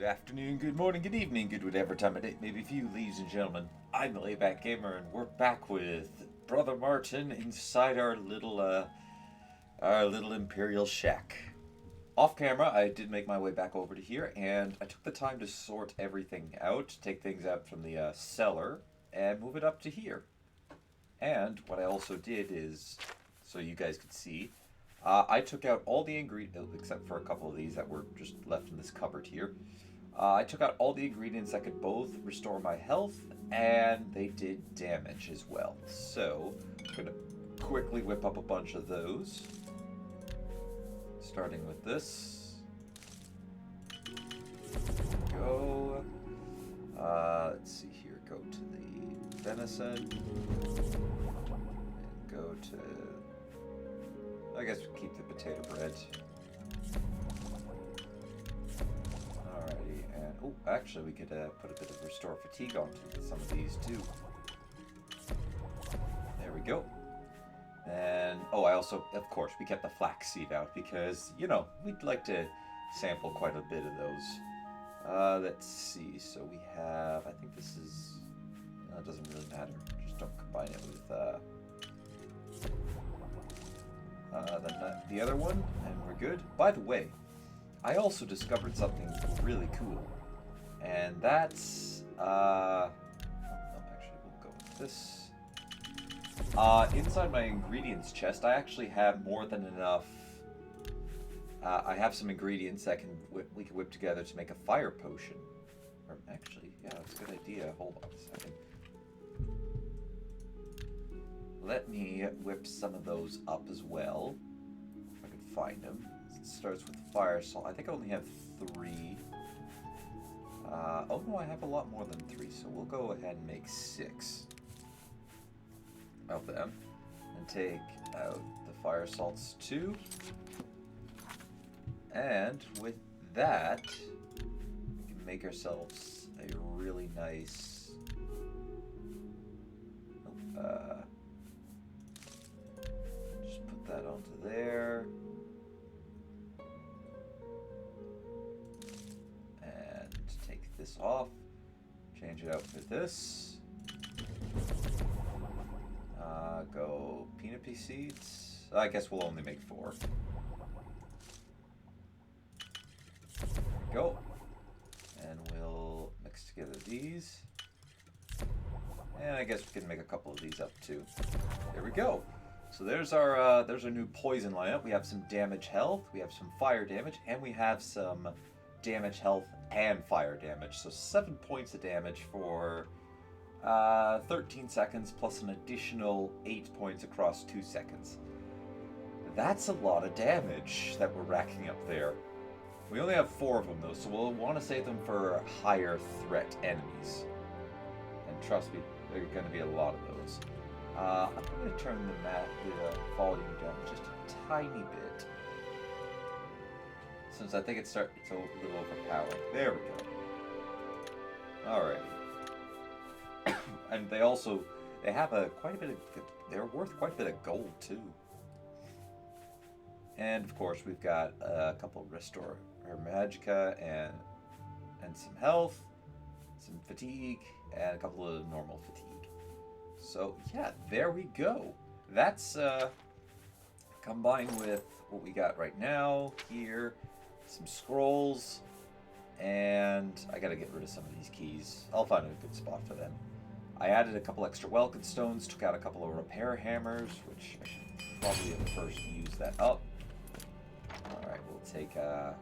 afternoon, good morning, good evening, good whatever time of day maybe for you, ladies and gentlemen. I'm the Layback Gamer, and we're back with Brother Martin inside our little Imperial shack. Off camera, I did make my way back over to here, and I took the time to sort everything out, take things out from the cellar, and move it up to here. And what I also did is, so you guys could see, I took out all the ingredients, except for a couple of these that were just left in this cupboard here. I took out all the ingredients that could both restore my health, and they did damage as well. So, I'm going to quickly whip up a bunch of those. Starting with this. Go. Let's see here. Go to the venison. And go to... I guess we keep the potato bread. Alrighty, and oh, actually we could put a bit of restore fatigue onto some of these too. There we go. And oh, I also, of course, we kept the flaxseed out because, you know, we'd like to sample quite a bit of those. Let's see. So we have, I think this is, it doesn't really matter. Just don't combine it with the other one, and we're good. By the way, I also discovered something really cool, and that's no, actually we'll go with this. Inside my ingredients chest, I actually have more than enough. I have some ingredients that we can whip together to make a fire potion. Or actually, yeah, that's a good idea. Hold on a second. Let me whip some of those up as well, if I can find them. It starts with fire salt. I think I only have 3. Oh no, I have a lot more than 3, so we'll go ahead and make 6 of them. And take out the fire salts too. And with that, we can make ourselves a really nice... just put that onto there. And take this off. Change it out for this. Go peanut pea seeds. I guess we'll only make 4. There we go. And we'll mix together these. And I guess we can make a couple of these up too. There we go. So there's our new poison lineup. We have some damage health, we have some fire damage, and we have some damage health and fire damage. So 7 points of damage for 13 seconds plus an additional 8 points across 2 seconds. That's a lot of damage that we're racking up there. We only have 4 of them though, so we'll want to save them for higher threat enemies. And trust me, there are going to be a lot of those. I'm going to turn the volume down just a tiny bit, since I think it's a little overpowering. There we go. Alright. And they have quite a bit of, they're worth quite a bit of gold too. And of course we've got a couple of restore or magicka and some health, some fatigue, and a couple of normal fatigue. So yeah, there we go. That's combined with what we got right now here, some scrolls, and I gotta get rid of some of these keys. I'll find a good spot for them. I added a couple extra welcome stones, took out a couple of repair hammers, which I should probably have first used that up. Alright, we'll take a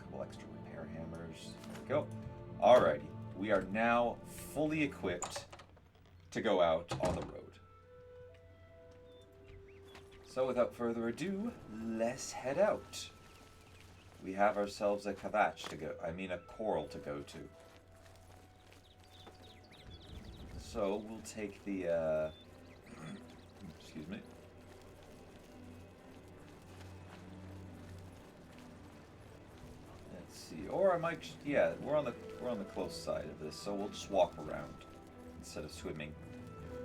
couple extra repair hammers. There we go. Alrighty, we are now fully equipped to go out on the road. So without further ado, let's head out. We have ourselves a kvatch to go, a coral to go to. So we'll take the, excuse me. Let's see, or I might, yeah, we're on the close side of this, so we'll just walk around instead of swimming.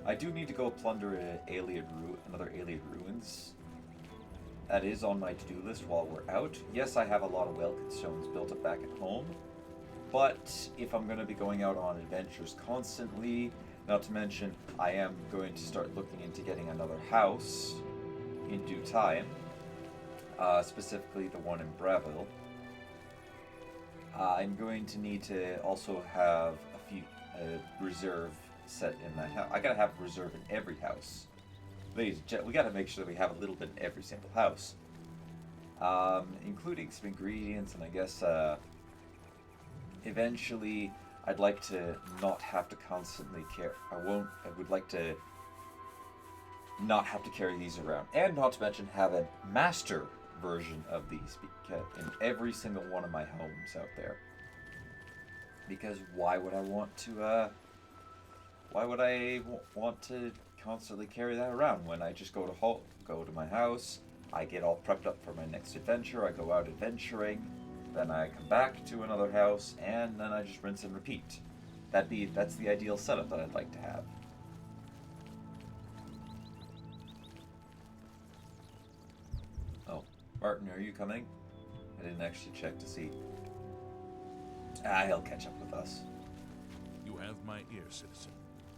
I do need to go plunder another Alien Ruins. That is on my to-do list while we're out. Yes, I have a lot of Welkin stones built up back at home, But if I'm going to be going out on adventures constantly, not to mention I am going to start looking into getting another house in due time, specifically the one in Breville. I'm going to need to also have a reserve set in that house. I gotta have a reserve in every house. Ladies and gentlemen, we gotta make sure that we have a little bit in every single house. Including some ingredients, and I guess eventually I'd like to not have to constantly carry. I would like to not have to carry these around, and not to mention have a master version of these in every single one of my homes out there. Because why would I want to? Why would I want to constantly carry that around when I just go to my house? I get all prepped up for my next adventure. I go out adventuring, then I come back to another house, and then I just rinse and repeat. That's the ideal setup that I'd like to have. Oh, Martin, are you coming? I didn't actually check to see. He'll catch up with us. You have my ear, citizen.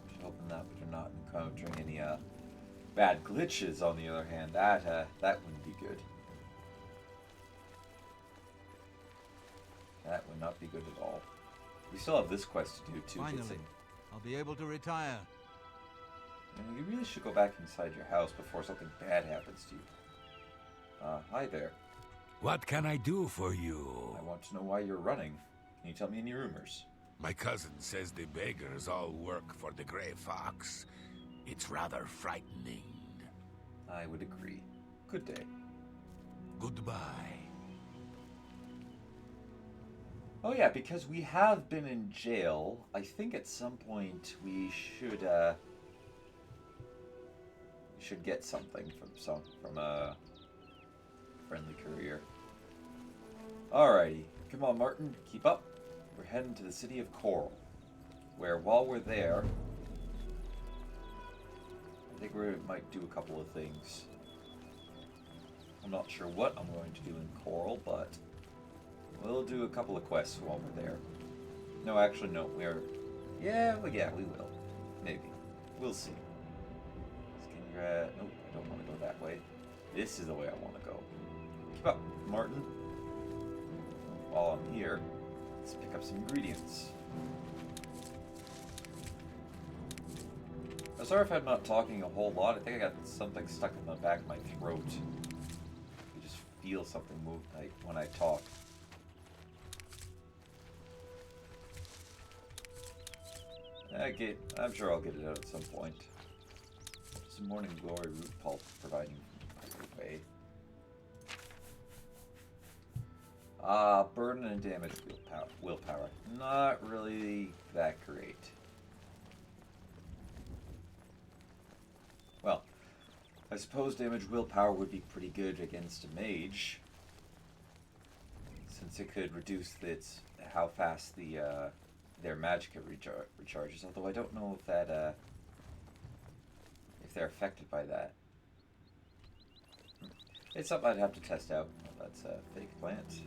Just hoping that we're not encountering any bad glitches. On the other hand, that wouldn't be good. That would not be good at all. We still have this quest to do too. Finally, I'll be able to retire. You really should go back inside your house before something bad happens to you. Hi there. What can I do for you? I want to know why you're running. Can you tell me any rumors? My cousin says the beggars all work for the Grey Fox. It's rather frightening. I would agree. Good day. Goodbye. Oh yeah, because we have been in jail, I think at some point we should get something from a friendly courier. Alrighty, come on Martin, keep up. We're heading to the city of Coral, where while we're there, I think we might do a couple of things. I'm not sure what I'm going to do in Coral, but we'll do a couple of quests while we're there. No, actually, no. Yeah, we will. Maybe. We'll see. Nope, I don't want to go that way. This is the way I want to go. Keep up, Martin. While I'm here, let's pick up some ingredients. I'm sorry if I'm not talking a whole lot. I think I got something stuck in the back of my throat. You just feel something move when I talk. I'm sure I'll get it out at some point. Some morning glory root pulp providing way. Burden and damage willpower. Not really that great. Well, I suppose damage willpower would be pretty good against a mage, since it could reduce how fast their magicka recharges. Although I don't know if that if they're affected by that. It's something I'd have to test out. Well, that's a fake plant.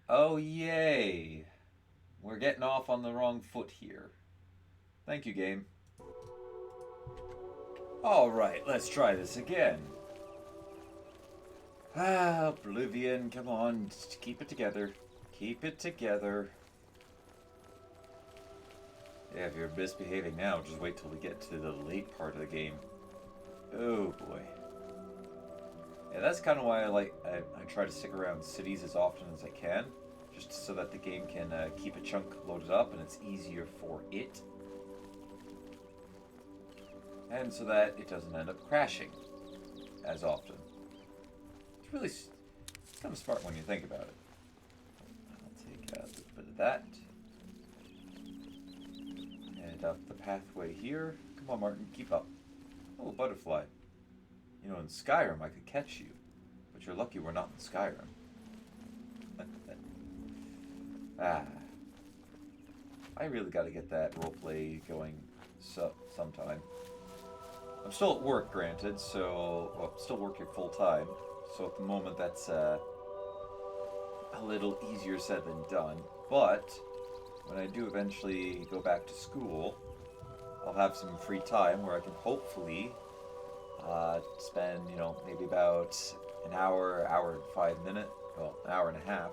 Oh yay! We're getting off on the wrong foot here. Thank you, game. Alright, let's try this again. Oblivion, come on, just keep it together. Keep it together. Yeah, if you're misbehaving now, just wait till we get to the late part of the game. Oh boy. Yeah, that's kind of why I try to stick around cities as often as I can, just so that the game can keep a chunk loaded up and it's easier for it. And so that it doesn't end up crashing as often. It's kind of smart when you think about it. I'll take a little bit of that. And up the pathway here. Come on, Martin, keep up. Oh, a butterfly. You know, in Skyrim, I could catch you. But you're lucky we're not in Skyrim. I really got to get that roleplay going sometime. I'm still at work, granted, so... Well, still working full-time. So at the moment, that's a little easier said than done. But when I do eventually go back to school, I'll have some free time where I can hopefully spend, you know, maybe about an hour, hour and 5 minutes, well, an hour and a half,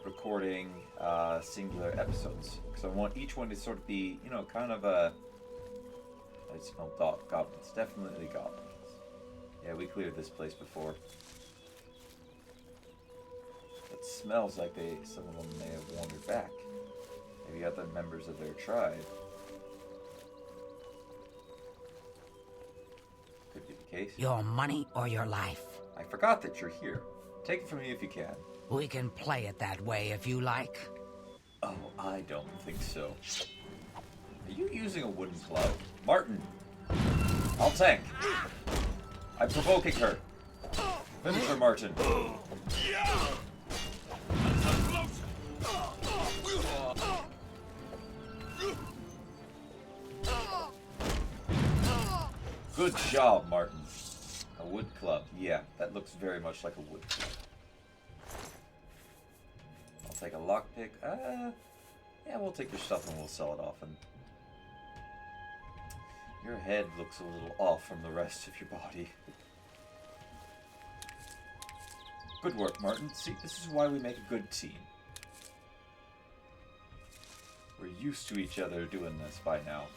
recording singular episodes. Because I want each one to sort of be, you know, kind of a... I smell goblins. Definitely goblins. Yeah, we cleared this place before. It smells like some of them may have wandered back. Maybe other members of their tribe. Could be the case. Your money or your life? I forgot that you're here. Take it from me if you can. We can play it that way if you like. Oh, I don't think so. Are you using a wooden club? Martin! I'll tank. I'm provoking her. Finish her, Martin. Good job, Martin. A wood club. Yeah, that looks very much like a wood club. I'll take a lockpick. Yeah, we'll take your stuff and we'll sell it off. And your head looks a little off from the rest of your body. Good work, Martin. See, this is why we make a good team. We're used to each other doing this by now.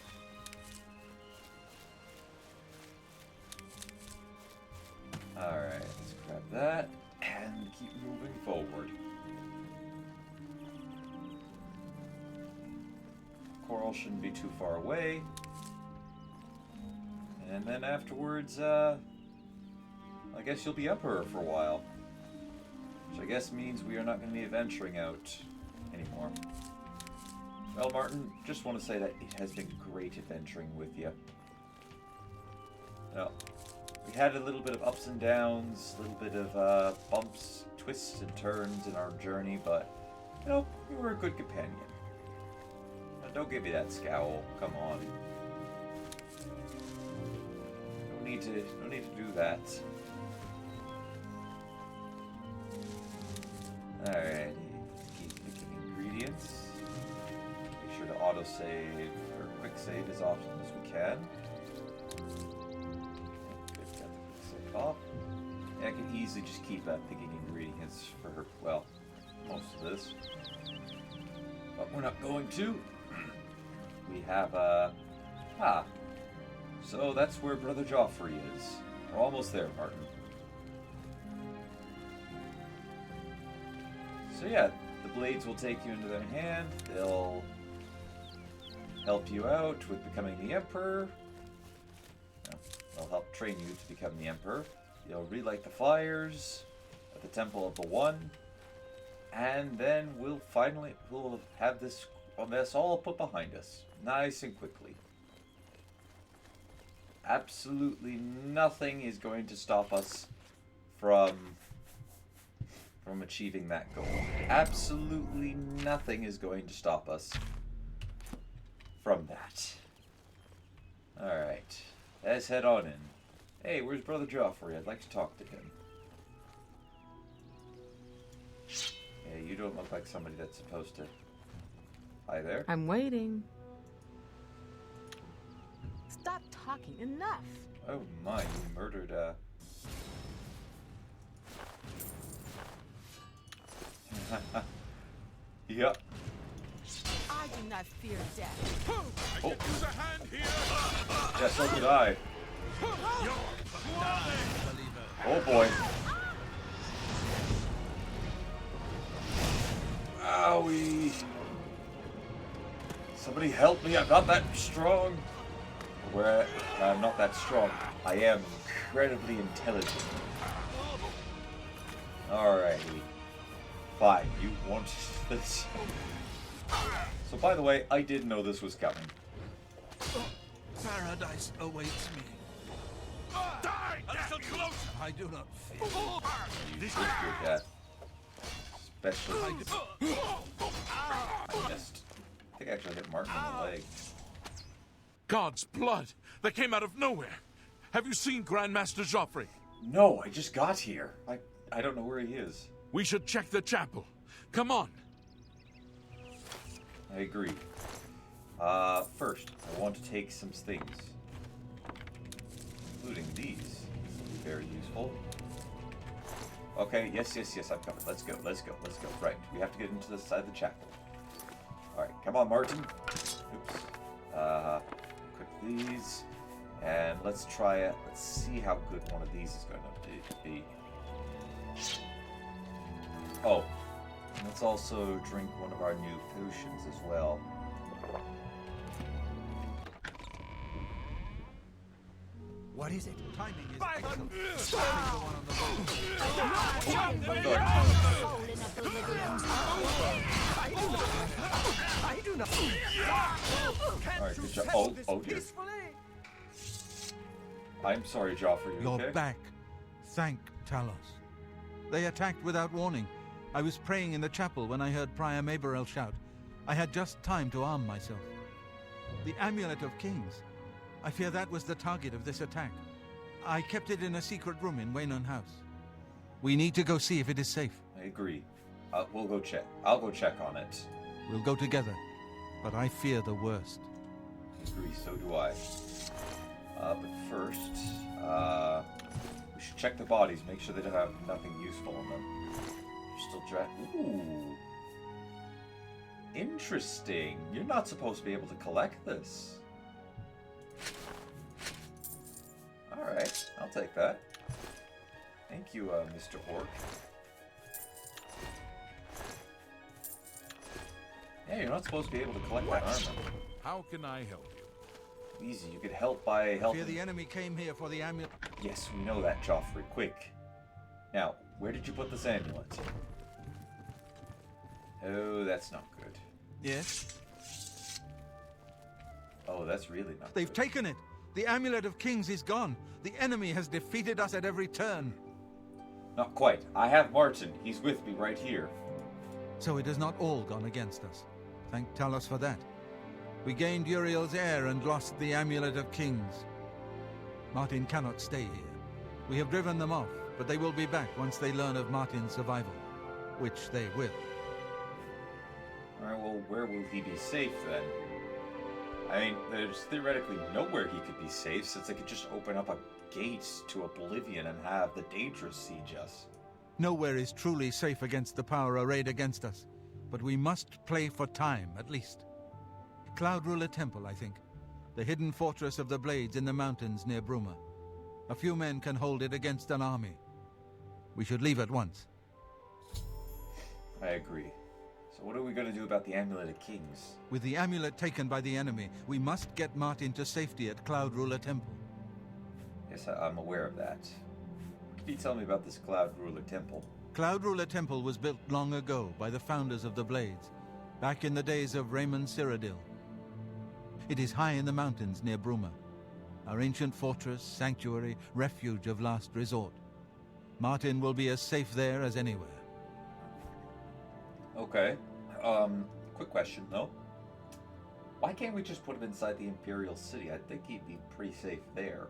Alright, let's grab that and keep moving forward. Coral shouldn't be too far away. And then afterwards, I guess you'll be Emperor for a while. Which I guess means we are not going to be venturing out anymore. Well, Martin, just want to say that it has been great adventuring with you. Now, we had a little bit of ups and downs, a little bit of bumps, twists and turns in our journey, but, you know, you were a good companion. Now, don't give me that scowl, come on. No need to do that. Alright, let's keep picking ingredients. Make sure to autosave or quick save as often as we can. Off. Yeah, I can easily just keep picking ingredients for her, well, most of this. But we're not going to. We have, so that's where Brother Joffrey is. We're almost there, Martin. So yeah, the blades will take you into their hand. They'll help you out with becoming the Emperor. They'll help train you to become the Emperor. You'll relight the fires at the Temple of the One. And then we'll have this mess all put behind us. Nice and quickly. Absolutely nothing is going to stop us from achieving that goal. Absolutely nothing is going to stop us from that. Alright. Let's head on in. Hey, where's Brother Joffrey? I'd like to talk to him. Yeah, you don't look like somebody that's supposed to... Hi there. I'm waiting. Stop talking. Enough. Oh my, you murdered, Yep. I do not fear death. I could use a hand here. Yeah, so did I. Oh boy. Owie. Somebody help me, I'm not that strong. I'm not that strong. I am incredibly intelligent. Alrighty. Fine, you want this. So by the way, I did know this was coming. Paradise awaits me. Die! A little closer! I do not fear. You should do that. Especially. I missed. I think I actually hit Martin in the leg. God's blood! That came out of nowhere! Have you seen Grandmaster Joffrey? No, I just got here. I don't know where he is. We should check the chapel. Come on. I agree. First, I want to take some things. Including these. This will be very useful. Okay, yes, I'm covered. Let's go. Right, we have to get into the side of the chapel. Alright, come on, Martin. Oops. Equip these. And let's try it. Let's see how good one of these is going to be. Oh, and let's also drink one of our new potions as well. What is it? Timing is excellent. Sparing the one on the boat. I do not. Alright, good job. Oh dear. I'm sorry, Joffrey. You're okay? back. Thank Talos. They attacked without warning. I was praying in the chapel when I heard Prior Maberel shout. I had just time to arm myself. The Amulet of Kings. I fear that was the target of this attack. I kept it in a secret room in Waynon House. We need to go see if it is safe. I agree. We'll go check. I'll go check on it. We'll go together, but I fear the worst. I agree, so do I. But first, we should check the bodies, make sure they don't have nothing useful in them. Still Ooh. Interesting. You're not supposed to be able to collect this. Alright, I'll take that. Thank you, Mr. Orc. Yeah, you're not supposed to be able to collect that armor. How can I help you? Easy, you could help by helping. Fear the enemy came here for the amulet. Yes, we know that, Joffrey. Quick. Now, where did you put this amulet? Oh, that's not good. Yes? Oh, that's really not They've good. taken it! The Amulet of Kings is gone! The enemy has defeated us at every turn! Not quite. I have Martin. He's with me right here. So it has not all gone against us. Thank Talos for that. We gained Uriel's heir and lost the Amulet of Kings. Martin cannot stay here. We have driven them off, but they will be back once they learn of Martin's survival. Which they will. Alright, well, where will he be safe then? I mean, there's theoretically nowhere he could be safe, since they could just open up a gate to Oblivion and have the Daedra siege us. Nowhere is truly safe against the power arrayed against us, but we must play for time, at least. Cloud Ruler Temple, I think. The hidden fortress of the Blades in the mountains near Bruma. A few men can hold it against an army. We should leave at once. I agree. So what are we going to do about the Amulet of Kings? With the amulet taken by the enemy, we must get Martin to safety at Cloud Ruler Temple. Yes, I'm aware of that. What can you tell me about this Cloud Ruler Temple? Cloud Ruler Temple was built long ago by the founders of the Blades, back in the days of Raymond Cyrodiil. It is high in the mountains near Bruma, our ancient fortress, sanctuary, refuge of last resort. Martin will be as safe there as anywhere. Okay. Quick question, though. Why can't we just put him inside the Imperial City? I think he'd be pretty safe there.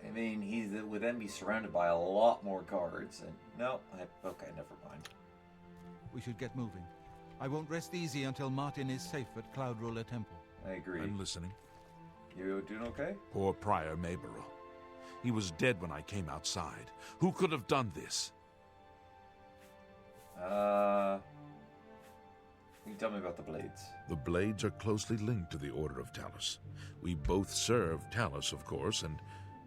I mean, he would then be surrounded by a lot more guards, and... No, okay, never mind. We should get moving. I won't rest easy until Martin is safe at Cloud Ruler Temple. I agree. I'm listening. You doing okay? Poor Prior Maberel. He was dead when I came outside. Who could have done this? Can you tell me about the Blades? The Blades are closely linked to the Order of Talos. We both serve Talos, of course, and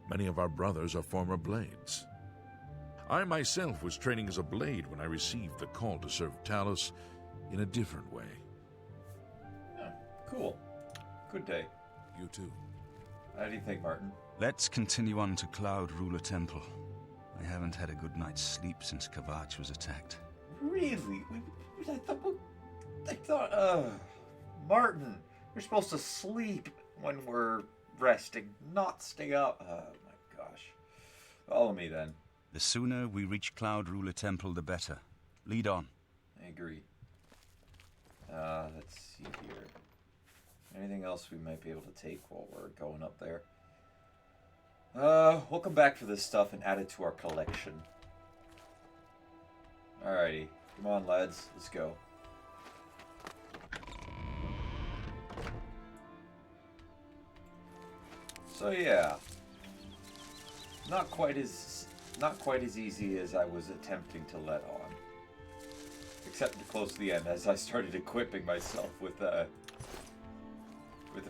many of our brothers are former Blades. I myself was training as a Blade when I received the call to serve Talos in a different way. Oh, cool. Good day. You too. How do you think, Martin? Let's continue on to Cloud Ruler Temple. I haven't had a good night's sleep since Kavach was attacked. Really? I thought, Martin, you're supposed to sleep when we're resting, not stay up. Oh my gosh. Follow me then. The sooner we reach Cloud Ruler Temple, the better. Lead on. I agree. Let's see here. Anything else we might be able to take while we're going up there? We'll come back for this stuff and add it to our collection. Alrighty. Come on, lads. Let's go. So yeah. Not quite as easy as I was attempting to let on. Except close to the end as I started equipping myself with a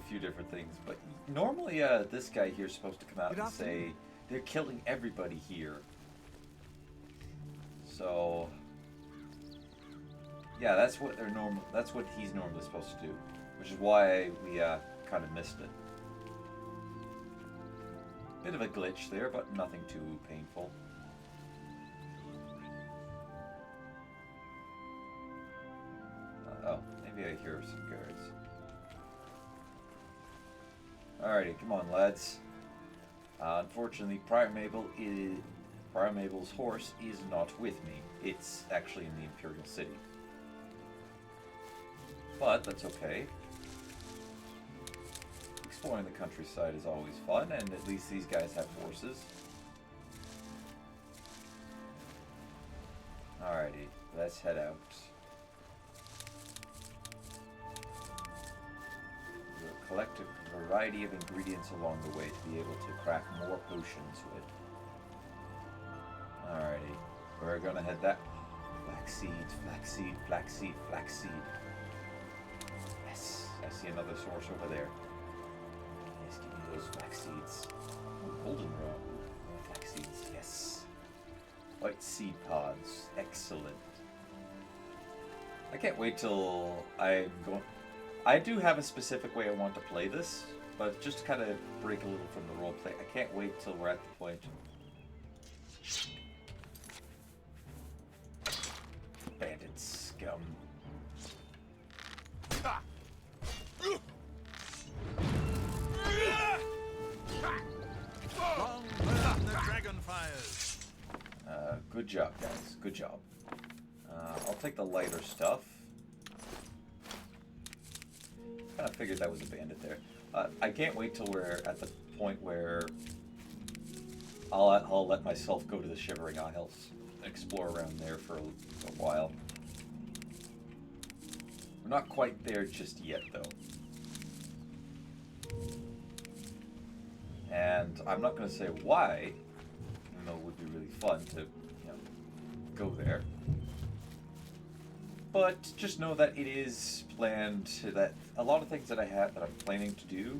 few different things. But normally this guy here is supposed to come out and say they're killing everybody here. So yeah, that's what he's normally supposed to do, which is why we kind of missed it. Bit of a glitch there, but nothing too painful. Oh, maybe I hear some guards. Alrighty, come on, lads. Unfortunately, Prior Mabel's horse is not with me. It's actually in the Imperial City. But that's okay. Exploring the countryside is always fun, and at least these guys have horses. Alrighty, let's head out. We'll collect a variety of ingredients along the way to be able to craft more potions with. Alrighty, we're gonna head that. Flaxseed, flaxseed, flaxseed, flaxseed. Yes, I see another source over there. Yes, give me those flax seeds. Oh, goldenrod. Flax seeds, yes. White seed pods, excellent. I can't wait till I'm going. I do have a specific way I want to play this, but just to kind of break a little from the roleplay, I can't wait till we're at the point. Bandit scum. Long burn the dragon fires. Good job, guys. Good job. I'll take the lighter stuff. Kind of figured that was a bandit there. I can't wait till we're at the point where I'll let myself go to the Shivering Isles, explore around there for a while. We're not quite there just yet, though. And I'm not going to say why, even though it would be really fun to, go there. But just know that it is planned, that a lot of things that I have that I'm planning to do,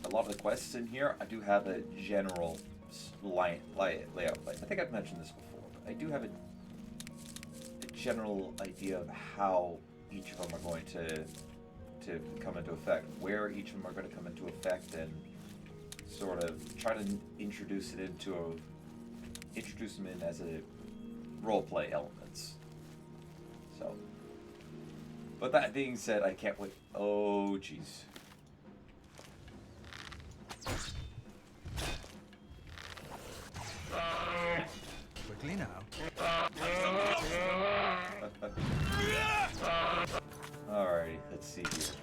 a lot of the quests in here, I do have a general layout. I think I've mentioned this before, but I do have a general idea of how each of them are going to come into effect, where each of them are going to come into effect, and sort of try to introduce them in as a roleplay elements. So, but that being said, I can't wait. Oh, jeez. Quickly now. Alrighty, let's see here.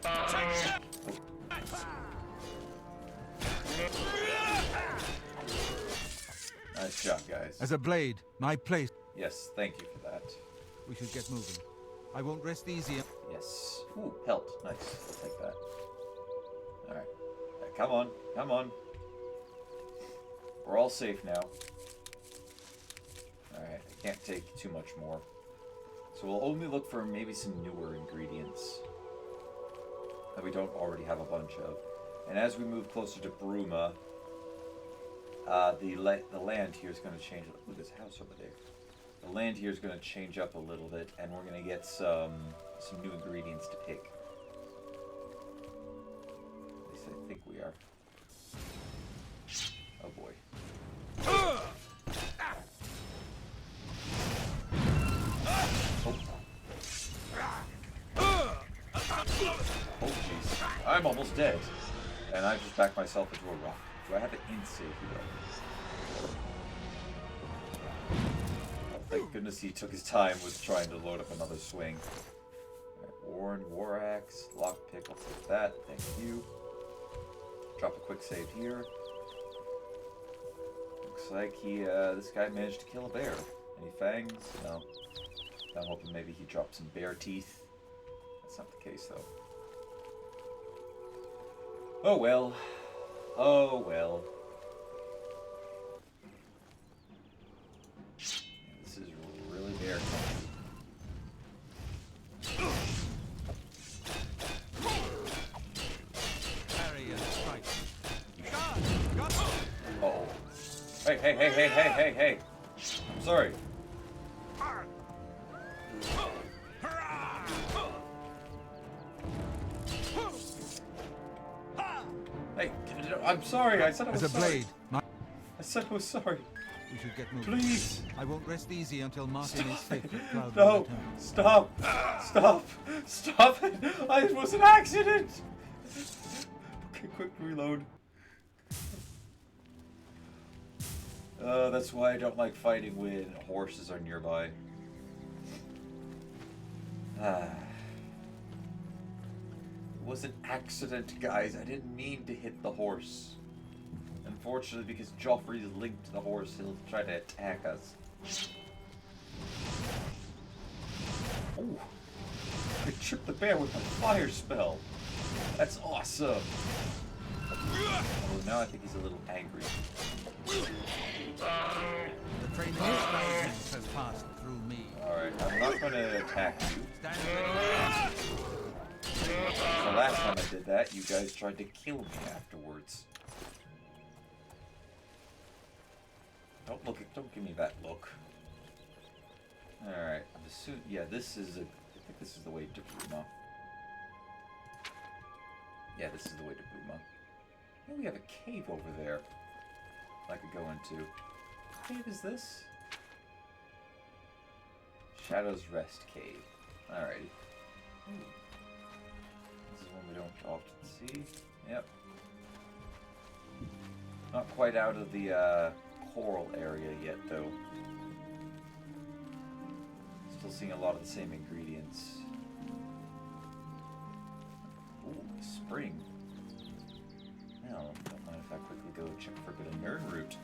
Nice job, guys. As a blade, my place. Yes, thank you for that. We should get moving. I won't rest easy. Yes. Ooh, health. Nice. I'll take that. Alright. Come on. Come on. We're all safe now. Alright, I can't take too much more. So we'll only look for maybe some newer ingredients that we don't already have a bunch of. And as we move closer to Bruma, the land here is going to change. Look at this house over there. The land here is going to change up a little bit, and we're going to get some new ingredients to pick. At least I think we are. Oh boy. Oh. Oh jeez. I'm almost dead. And I just backed myself into a rock. Do I have an in-save here? Oh, thank goodness he took his time with trying to load up another swing. Alright, Warren, War Axe, Lockpick, I'll take that. Thank you. Drop a quick save here. Looks like this guy managed to kill a bear. Any fangs? No. hoping maybe he dropped some bear teeth. That's not the case, though. Oh well. Oh well. Yeah, this is really bear country. Parry and strike. Uh-oh. Hey, hey, hey, hey, hey, hey, hey. I'm sorry. Hey, I'm sorry. I said I was As a sorry. blade, I said I was sorry. we should get moving. Please. I won't rest easy until Martin is safe at Cloud No. Ruler Temple. Stop. Stop. Stop it. It was an accident. Okay, quick reload. That's why I don't like fighting when horses are nearby. It was an accident, guys. I didn't mean to hit the horse. Unfortunately, because Joffrey is linked to the horse, he'll try to attack us. Oh! I tripped the bear with my fire spell! That's awesome! Although now I think he's a little angry. The training of thousands has passed through me. Alright, I'm not gonna attack you. Stand ready. The last time I did that, you guys tried to kill me afterwards. Don't give me that look. Alright, I'm assuming, yeah, I think this is the way to Bruma. Yeah, this is the way to Bruma. Oh, we have a cave over there I could go into. What cave is this? Shadow's Rest Cave. Alrighty. Ooh. This is one we don't often see. Yep. Not quite out of the coral area yet, though. Still seeing a lot of the same ingredients. Ooh, spring. Now, don't mind if I quickly go check for a bit of Nern Root.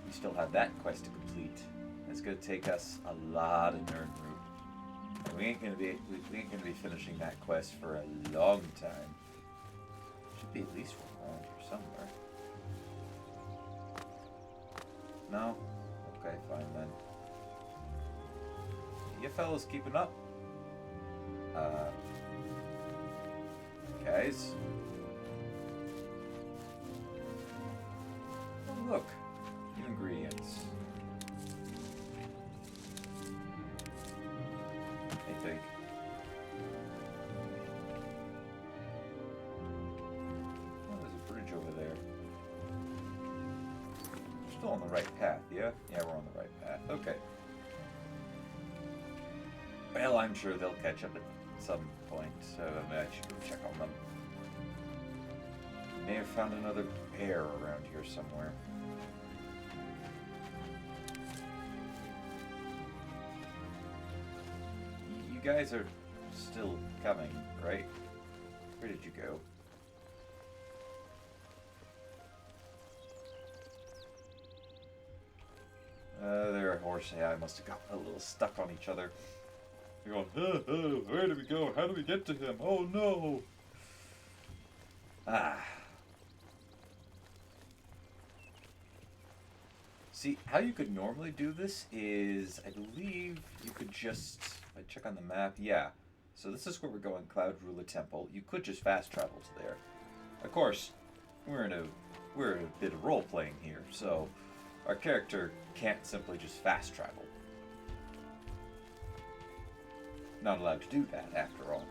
We still have that quest to complete. It's gonna take us a lot of Nern Root. And we ain't gonna be finishing that quest for a long time. Should be at least around here somewhere. No? Okay, fine then. You fellas keeping up? Guys? Oh, look. New ingredients. I think. Oh, there's a bridge over there. We're still on the right path, yeah? Yeah, we're on the right path. Okay. Well, I'm sure they'll catch up at some point, so I should go check on them. May have found another bear around here somewhere. You guys are still coming, right? Where did you go? They're a horse. Yeah, I must have got a little stuck on each other. You're going, where do we go? How do we get to him? Oh no! Ah. See, how you could normally do this is, I believe you could just, if I check on the map, yeah. So this is where we're going, Cloud Ruler Temple. You could just fast travel to there. Of course, we're in a bit of role playing here, so our character can't simply just fast travel. Not allowed to do that, after all.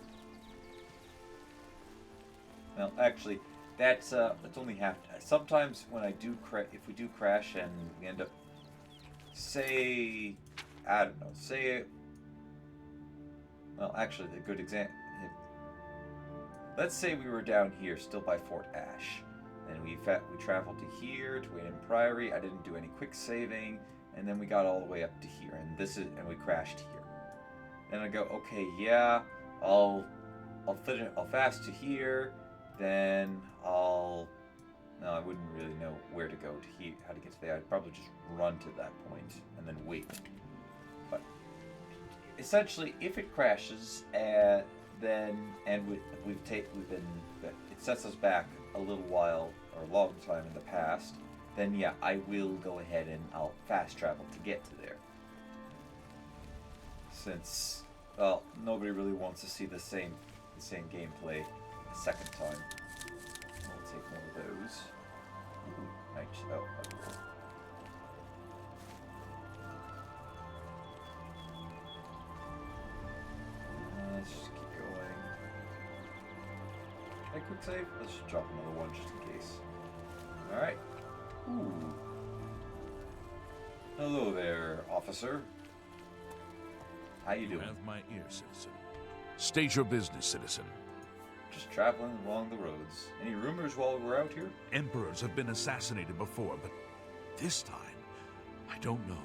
Well, actually, that's only half. Sometimes when I do if we do crash and we end up, say, I don't know, say, well, actually, the good example. Let's say we were down here, still by Fort Ash, and we traveled to here to Wayne Priory. I didn't do any quick saving, and then we got all the way up to here, and we crashed here. Then I go, okay, yeah, I'll fast to here, then no, I wouldn't really know where to go to here, how to get to there. I'd probably just run to that point and then wait. But essentially, if it crashes, then it sets us back a little while or a long time in the past, then yeah, I will go ahead and I'll fast travel to get to there. Since, well, nobody really wants to see the same gameplay a second time. I'll take one of those. Ooh, nice. Oh, okay. Let's just keep going. Can I quick save? Let's just drop another one just in case. Alright. Ooh. Hello there, officer. How you doing? Have my ear, citizen. State your business, citizen. Just traveling along the roads. Any rumors while we're out here? Emperors have been assassinated before, but this time, I don't know.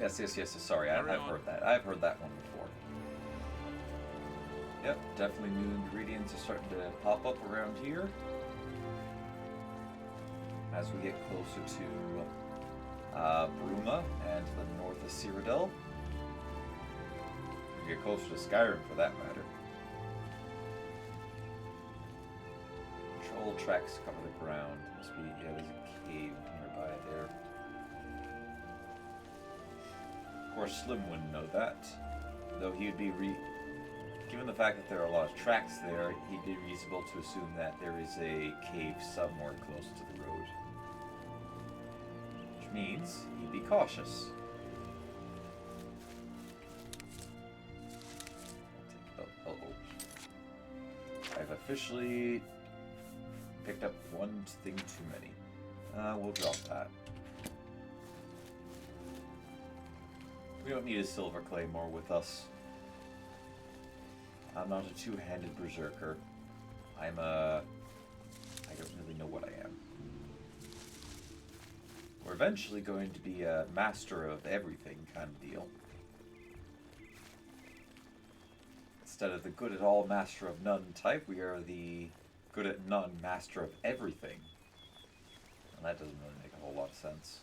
Yes. Sorry, I've heard that. I've heard that one before. Yep, definitely new ingredients are starting to pop up around here. As we get closer to Bruma and to the north of Cyrodiil. We get closer to Skyrim for that matter. Troll tracks cover the ground. Must be, yeah, there's a cave nearby there. Of course, Slim wouldn't know that, though he would be given the fact that there are a lot of tracks there, he'd be reasonable to assume that there is a cave somewhere close to the road. Which means he'd be cautious. I've officially picked up one thing too many. We'll drop that. We don't need a silver claymore with us. I'm not a two-handed berserker. I don't really know what I am. We're eventually going to be a master of everything kind of deal. Instead of the good at all, master of none type, we are the good at none, master of everything. And that doesn't really make a whole lot of sense.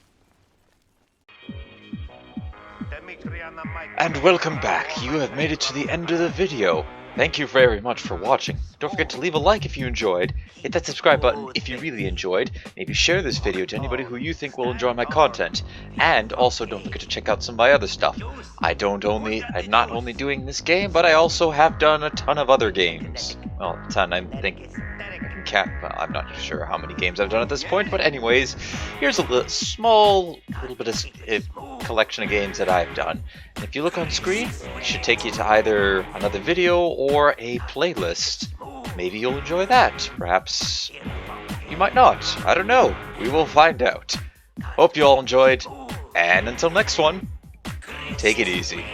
And welcome back. You have made it to the end of the video. Thank you very much for watching. Don't forget to leave a like if you enjoyed, hit that subscribe button if you really enjoyed, maybe share this video to anybody who you think will enjoy my content, and also don't forget to check out some of my other stuff. I'm not only doing this game, but I also have done a ton of other games. Well, a ton, I'm not sure how many games I've done at this point, but anyways, here's a small little bit of collection of games that I've done. And if you look on screen, it should take you to either another video or a playlist. Maybe you'll enjoy that. Perhaps you might not. I don't know. We will find out. Hope you all enjoyed, and until next one, take it easy.